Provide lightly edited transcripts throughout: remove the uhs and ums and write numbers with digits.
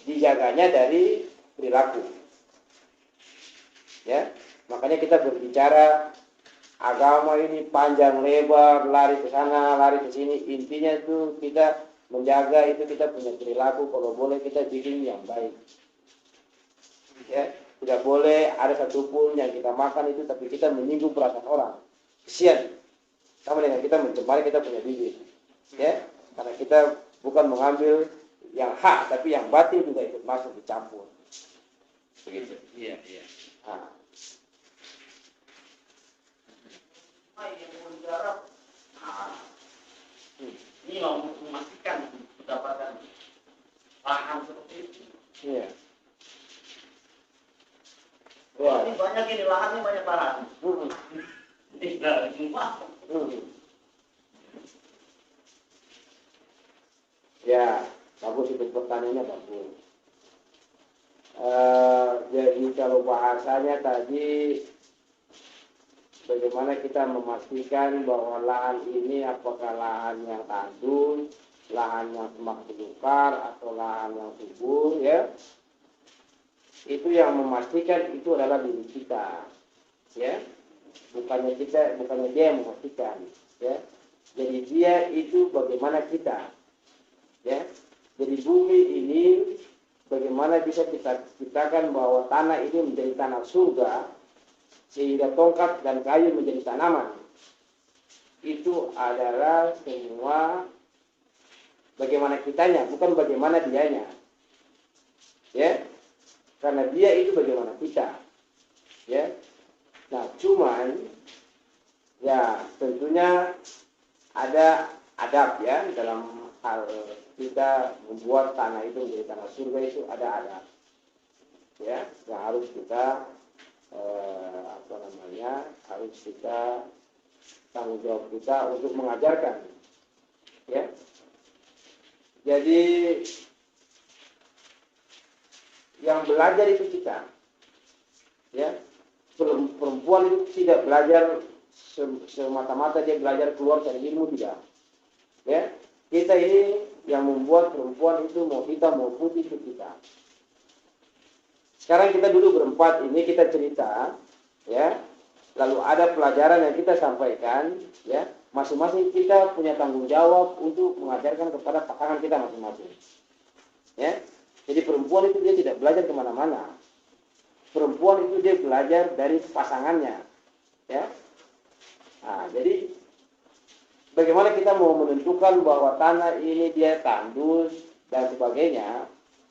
dijaganya dari perilaku. Ya, makanya kita berbicara agama ini panjang lebar, lari ke sana, lari ke sini. Intinya itu kita menjaga itu kita punya perilaku. Kalau boleh kita bikin yang baik. Ya, tidak boleh ada satupun yang kita makan itu tapi kita menyinggung perasaan orang. Kesian. Sama dengan kita mencemari kita punya bibir. Ya, karena kita bukan mengambil yang hak tapi yang batil juga ikut masuk dicampur. Begitu. Iya. Nah. Ini mau memastikan mendapatkan lahan seperti itu. Iya. Ini banyak ini lahannya banyak lahan. Tidak semua. Ya, bagus itu pertanyaannya bagus. Jadi kalau bahasanya tadi bagaimana kita memastikan bahwa lahan ini apakah lahan yang tandus, lahan yang semak belukar atau lahan yang subur, ya? Itu yang memastikan itu adalah diri kita, ya. Bukannya dia yang memastikan, ya. Jadi dia itu bagaimana kita, ya. Jadi bumi ini bagaimana bisa kita ciptakan bahwa tanah ini menjadi tanah surga sehingga tongkat dan kayu menjadi tanaman. Itu adalah semua bagaimana kitanya, bukan bagaimana dianya. Ya. Karena dia itu bagaimana kita. Ya. Nah, cuman ya tentunya ada adab ya dalam hal kita membuat tanah itu menjadi tanah surga itu ada adab. Ya, yang harus kita harus kita tanggung jawab kita untuk mengajarkan. Ya. Jadi yang belajar itu kita. Ya. Perempuan itu tidak belajar semata-mata dia belajar keluar dari ilmu, tidak. Ya. Kita ini yang membuat perempuan itu mau hitam mau putih itu kita. Sekarang kita duduk berempat ini kita cerita, ya. Lalu ada pelajaran yang kita sampaikan, ya. Masing-masing kita punya tanggung jawab untuk mengajarkan kepada pasangan kita masing-masing. Ya. Jadi perempuan itu dia tidak belajar kemana-mana. Perempuan itu dia belajar dari pasangannya, ya. Nah, jadi bagaimana kita mau menentukan bahwa tanah ini dia tandus dan sebagainya,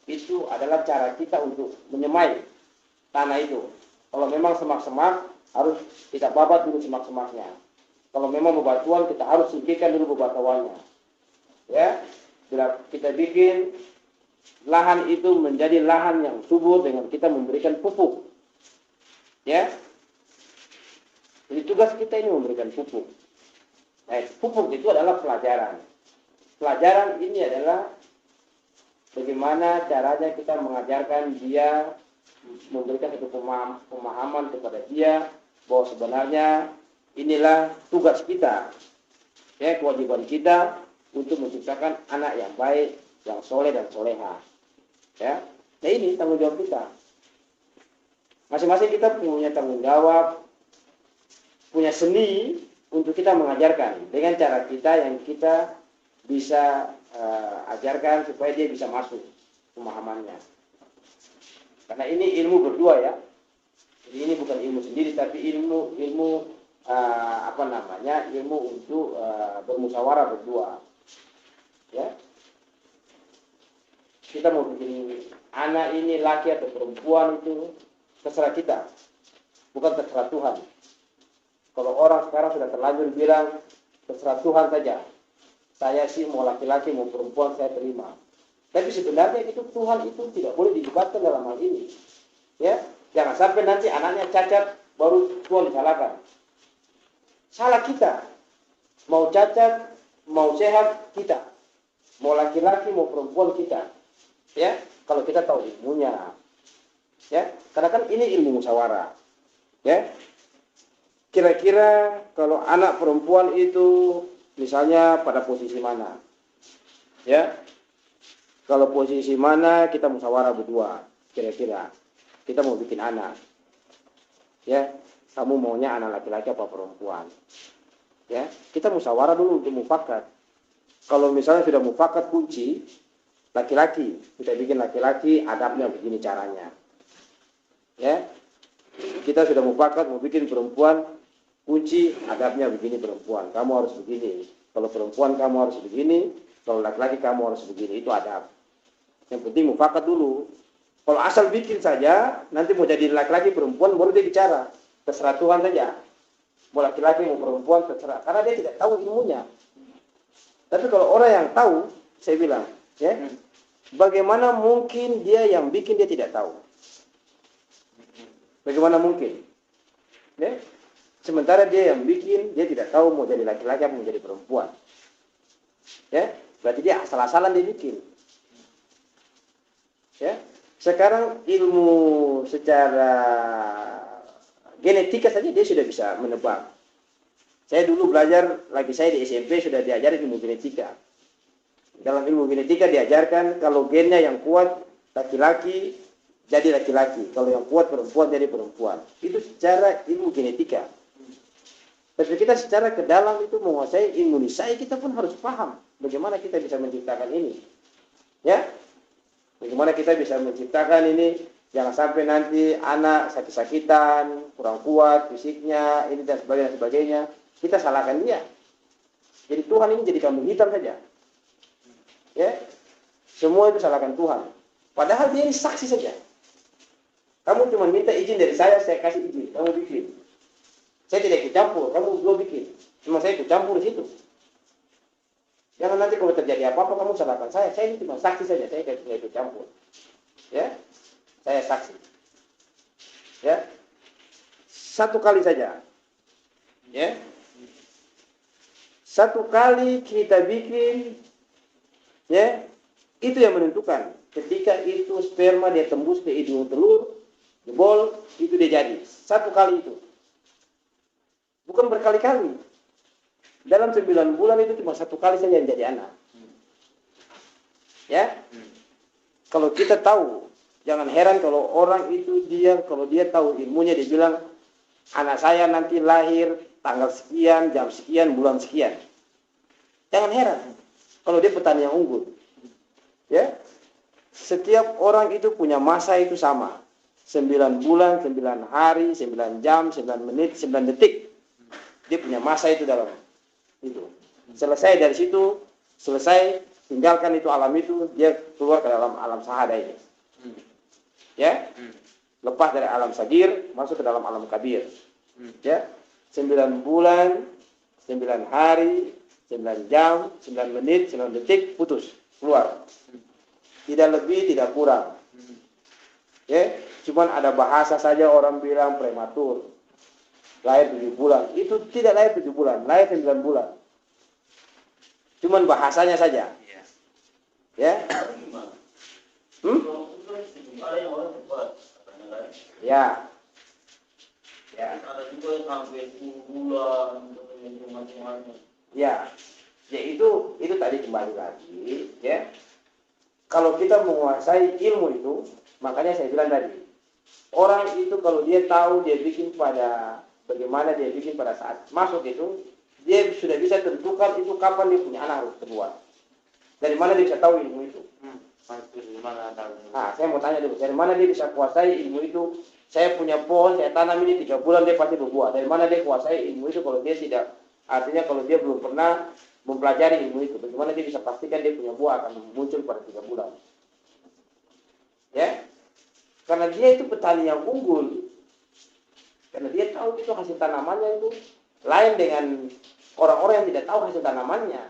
itu adalah cara kita untuk menyemai tanah itu. Kalau memang semak-semak, harus kita babat dulu semak-semaknya. Kalau memang bebatuan, kita harus singkirkan dulu bebatuannya. Ya, bila kita bikin lahan itu menjadi lahan yang subur dengan kita memberikan pupuk. Ya, jadi tugas kita ini memberikan pupuk. Nah, pupuk itu adalah pelajaran. Pelajaran ini adalah bagaimana caranya kita mengajarkan dia, memberikan satu pemahaman kepada dia bahwa sebenarnya inilah tugas kita, ya, kewajiban kita untuk menciptakan anak yang baik, yang soleh dan soleha. Ya, nah ini tanggung jawab kita. Masing-masing kita punya tanggung jawab, punya seni untuk kita mengajarkan dengan cara kita yang kita bisa ajarkan supaya dia bisa masuk pemahamannya. Karena ini ilmu berdua ya. Jadi ini bukan ilmu sendiri tapi ilmu ilmu untuk bermusyawarah berdua. Ya. Kita mau bikin anak ini laki atau perempuan itu terserah kita. Bukan terserah Tuhan. Kalau orang sekarang sudah terlanjur bilang terserah Tuhan saja. Saya sih mau laki-laki mau perempuan saya terima. Tapi sebenarnya itu Tuhan itu tidak boleh dilibatkan dalam hal ini. Ya, jangan sampai nanti anaknya cacat baru Tuhan disalahkan. Salah kita. Mau cacat, mau sehat kita. Mau laki-laki mau perempuan kita. Ya, kalau kita tahu ilmunya. Ya, karena kan ini ilmu musyawarah. Ya. Kira-kira kalau anak perempuan itu misalnya pada posisi mana? Ya. Kalau posisi mana kita musyawarah berdua, kira-kira kita mau bikin anak, ya, kamu maunya anak laki-laki apa perempuan, ya, kita musyawarah dulu untuk mufakat. Kalau misalnya sudah mufakat kunci, laki-laki, kita bikin laki-laki, adabnya begini caranya, ya, kita sudah mufakat mau bikin perempuan, kunci, adabnya begini perempuan, kamu harus begini, kalau perempuan kamu harus begini, kalau laki-laki kamu harus begini, itu adab. Yang penting mufakat dulu. Kalau asal bikin saja, nanti mau jadi laki-laki perempuan baru dia bicara. Terserah Tuhan saja. Mau laki-laki mau perempuan terserah. Karena dia tidak tahu ilmunya. Tapi kalau orang yang tahu, saya bilang, ya, bagaimana mungkin dia yang bikin dia tidak tahu? Bagaimana mungkin? Ya? Sementara dia yang bikin, dia tidak tahu mau jadi laki-laki atau mau jadi perempuan. Ya? Berarti dia asal-asalan dia bikin. Ya, sekarang ilmu secara genetika saja dia sudah bisa menebak. Saya dulu belajar, lagi saya di SMP sudah diajarin ilmu genetika. Dalam ilmu genetika diajarkan kalau gennya yang kuat laki-laki jadi laki-laki, kalau yang kuat perempuan jadi perempuan. Itu secara ilmu genetika. Tapi kita secara ke dalam itu menguasai ilmu nisai, kita pun harus paham bagaimana kita bisa menciptakan ini. Ya? Bagaimana kita bisa menciptakan ini, jangan sampai nanti anak sakit-sakitan, kurang kuat fisiknya, ini dan sebagainya. Kita salahkan dia. Jadi Tuhan ini jadi kambing hitam saja. Ya, semua itu salahkan Tuhan. Padahal dia ini saksi saja. Kamu cuma minta izin dari saya kasih izin, kamu bikin. Saya tidak ikut campur, kamu dua bikin. Cuma saya ikut campur di situ. Jangan nanti kalau terjadi apa-apa kamu salahkan saya. Saya ini cuma saksi saja, saya tidak ikut campur. Ya, saya saksi. Ya, satu kali saja. Ya, satu kali kita bikin, ya, itu yang menentukan. Ketika itu sperma dia tembus ke hidung telur, jebol, itu dia jadi. Satu kali itu. Bukan berkali-kali. Dalam 9 bulan itu cuma satu kali saja yang jadi anak. Ya, kalau kita tahu, jangan heran kalau orang itu kalau dia tahu ilmunya, dia bilang, anak saya nanti lahir tanggal sekian, jam sekian, bulan sekian. Jangan heran kalau dia petani yang unggul. Ya, setiap orang itu punya masa itu sama. 9 bulan, 9 hari, 9 jam, 9 menit, 9 detik. Dia punya masa itu dalam itu. Selesai dari situ, selesai, tinggalkan itu alam itu, dia keluar ke dalam alam sahada ini. Ya, lepas dari alam sagir, masuk ke dalam alam kabir. Ya, 9 bulan, 9 hari, 9 jam, 9 menit, 9 detik, putus, keluar. Tidak lebih, tidak kurang. Ya, cuman ada bahasa saja orang bilang prematur. Lahir 7 bulan. Itu tidak lahir 7 bulan, lahir 9 bulan. Cuman bahasanya saja. Ya. Ya. Ya. Ada juga yang sampai 10 bulan, macam-macam. Ya. Ya itu tadi kembali lagi, ya. Kalau kita menguasai ilmu itu, makanya saya bilang tadi, orang itu kalau dia tahu dia bikin bagaimana dia bikin pada saat masuk itu, dia sudah bisa tentukan itu kapan dia punya anak harus keluar. Dari mana dia bisa tahu ilmu itu? Nah, saya mau tanya dulu, dari mana dia bisa kuasai ilmu itu? Saya punya pohon, saya tanam ini 3 bulan dia pasti berbuah. Dari mana dia kuasai ilmu itu kalau dia tidak, artinya kalau dia belum pernah mempelajari ilmu itu, bagaimana dia bisa pastikan dia punya buah akan muncul pada 3 bulan? Ya, karena dia itu petani yang unggul. Karena dia tahu itu hasil tanamannya itu lain dengan orang-orang yang tidak tahu hasil tanamannya.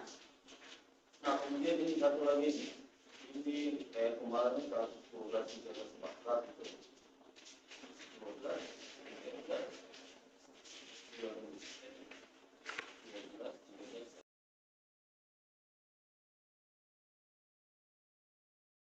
Nah, kemudian ini satu lagi, ini kayak kemarin 112 314